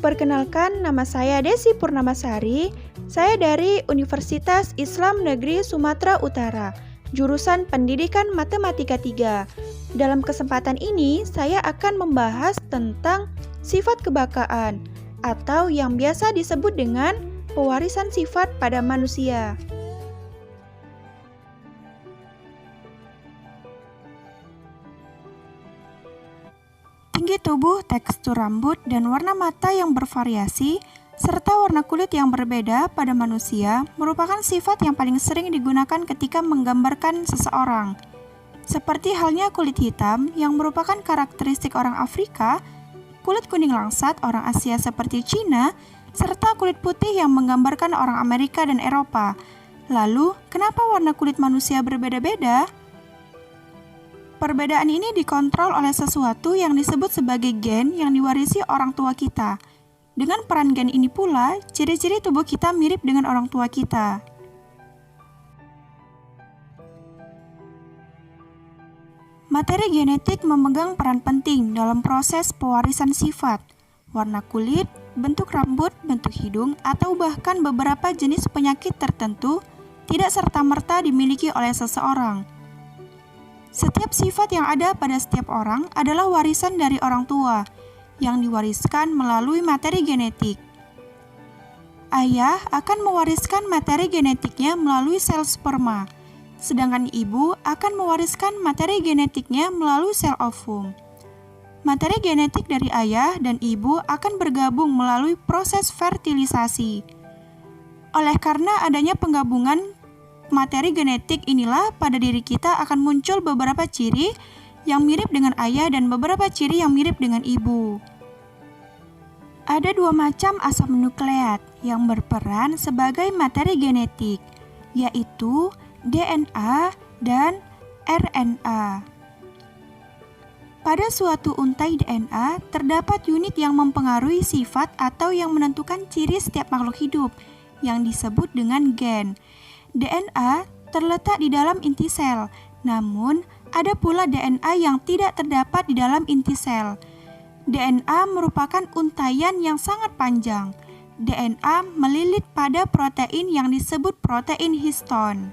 Perkenalkan, nama saya Desi Purnamasari. Saya dari Universitas Islam Negeri Sumatera Utara, jurusan Pendidikan Matematika 3. Dalam kesempatan ini, saya akan membahas tentang sifat kebakaan atau yang biasa disebut dengan pewarisan sifat pada manusia. Tinggi tubuh, tekstur rambut, dan warna mata yang bervariasi, serta warna kulit yang berbeda pada manusia merupakan sifat yang paling sering digunakan ketika menggambarkan seseorang. Seperti halnya kulit hitam yang merupakan karakteristik orang Afrika, kulit kuning langsat orang Asia seperti Cina, serta kulit putih yang menggambarkan orang Amerika dan Eropa. Lalu, kenapa warna kulit manusia berbeda-beda? Perbedaan ini dikontrol oleh sesuatu yang disebut sebagai gen yang diwarisi orang tua kita. Dengan peran gen ini pula, ciri-ciri tubuh kita mirip dengan orang tua kita. Materi genetik memegang peran penting dalam proses pewarisan sifat. Warna kulit, bentuk rambut, bentuk hidung, atau bahkan beberapa jenis penyakit tertentu tidak serta-merta dimiliki oleh seseorang. Setiap sifat yang ada pada setiap orang adalah warisan dari orang tua yang diwariskan melalui materi genetik. Ayah akan mewariskan materi genetiknya melalui sel sperma, sedangkan ibu akan mewariskan materi genetiknya melalui sel ovum. Materi genetik dari ayah dan ibu akan bergabung melalui proses fertilisasi. Oleh karena adanya penggabungan materi genetik inilah pada diri kita akan muncul beberapa ciri yang mirip dengan ayah dan beberapa ciri yang mirip dengan ibu. Ada dua macam asam nukleat yang berperan sebagai materi genetik, yaitu DNA dan RNA. Pada suatu untai DNA, terdapat unit yang mempengaruhi sifat atau yang menentukan ciri setiap makhluk hidup, yang disebut dengan gen. DNA terletak di dalam inti sel, namun ada pula DNA yang tidak terdapat di dalam inti sel. DNA merupakan untaian yang sangat panjang. DNA melilit pada protein yang disebut protein histon.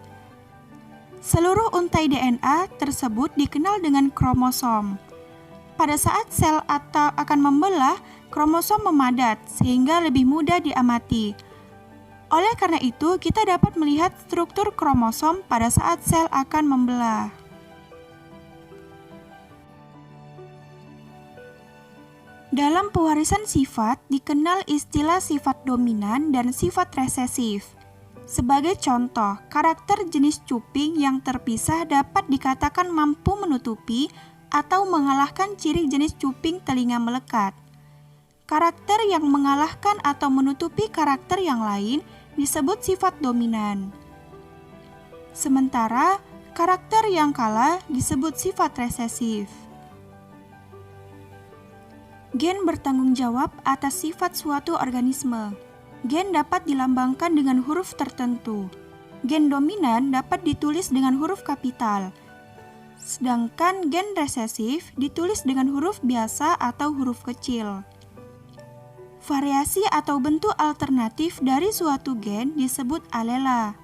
Seluruh untai DNA tersebut dikenal dengan kromosom. Pada saat sel atau akan membelah, kromosom memadat sehingga lebih mudah diamati. Oleh karena itu, kita dapat melihat struktur kromosom pada saat sel akan membelah. Dalam pewarisan sifat, dikenal istilah sifat dominan dan sifat resesif. Sebagai contoh, karakter jenis cuping yang terpisah dapat dikatakan mampu menutupi atau mengalahkan ciri jenis cuping telinga melekat. Karakter yang mengalahkan atau menutupi karakter yang lain disebut sifat dominan. Sementara, karakter yang kalah disebut sifat resesif. Gen bertanggung jawab atas sifat suatu organisme. Gen dapat dilambangkan dengan huruf tertentu. Gen dominan dapat ditulis dengan huruf kapital, sedangkan gen resesif ditulis dengan huruf biasa atau huruf kecil. Variasi atau bentuk alternatif dari suatu gen disebut alela.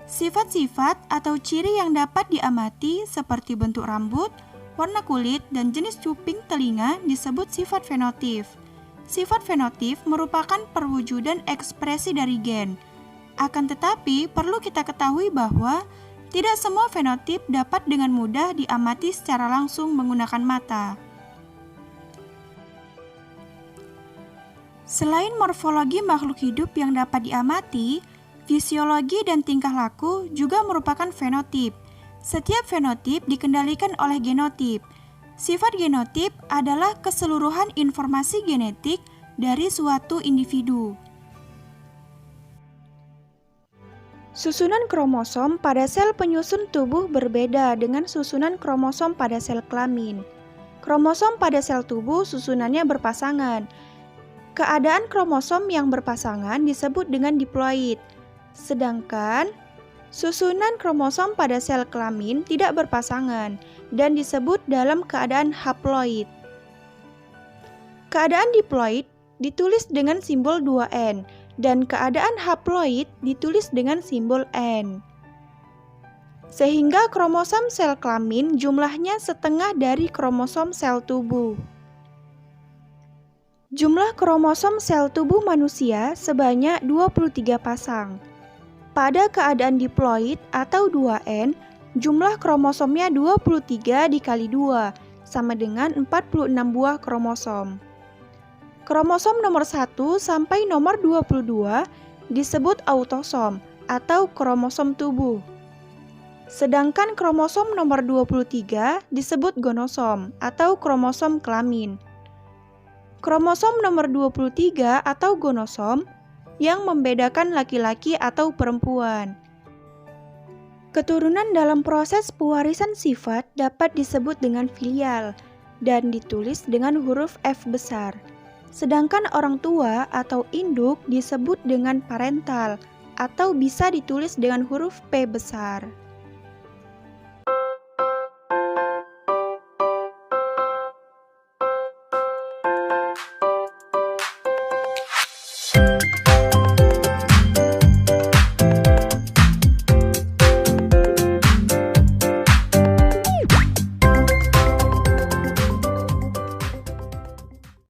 Sifat-sifat atau ciri yang dapat diamati seperti bentuk rambut, warna kulit, dan jenis cuping telinga disebut sifat fenotip. Sifat fenotip merupakan perwujudan ekspresi dari gen. Akan tetapi, perlu kita ketahui bahwa tidak semua fenotip dapat dengan mudah diamati secara langsung menggunakan mata. Selain morfologi makhluk hidup yang dapat diamati, fisiologi dan tingkah laku juga merupakan fenotip. Setiap fenotip dikendalikan oleh genotip. Sifat genotip adalah keseluruhan informasi genetik dari suatu individu. Susunan kromosom pada sel penyusun tubuh berbeda dengan susunan kromosom pada sel kelamin. Kromosom pada sel tubuh susunannya berpasangan. Keadaan kromosom yang berpasangan disebut dengan diploid, sedangkan susunan kromosom pada sel kelamin tidak berpasangan dan disebut dalam keadaan haploid. Keadaan diploid ditulis dengan simbol 2N, dan keadaan haploid ditulis dengan simbol N. Sehingga kromosom sel kelamin jumlahnya setengah dari kromosom sel tubuh. Jumlah kromosom sel tubuh manusia sebanyak 23 pasang. Pada keadaan diploid atau 2N, jumlah kromosomnya 23 dikali 2, sama dengan 46 buah kromosom. Kromosom nomor 1 sampai nomor 22 disebut autosom atau kromosom tubuh. Sedangkan kromosom nomor 23 disebut gonosom atau kromosom kelamin. Kromosom nomor 23 atau gonosom yang membedakan laki-laki atau perempuan. Keturunan dalam proses pewarisan sifat dapat disebut dengan filial dan ditulis dengan huruf F besar. Sedangkan orang tua atau induk disebut dengan parental atau bisa ditulis dengan huruf P besar.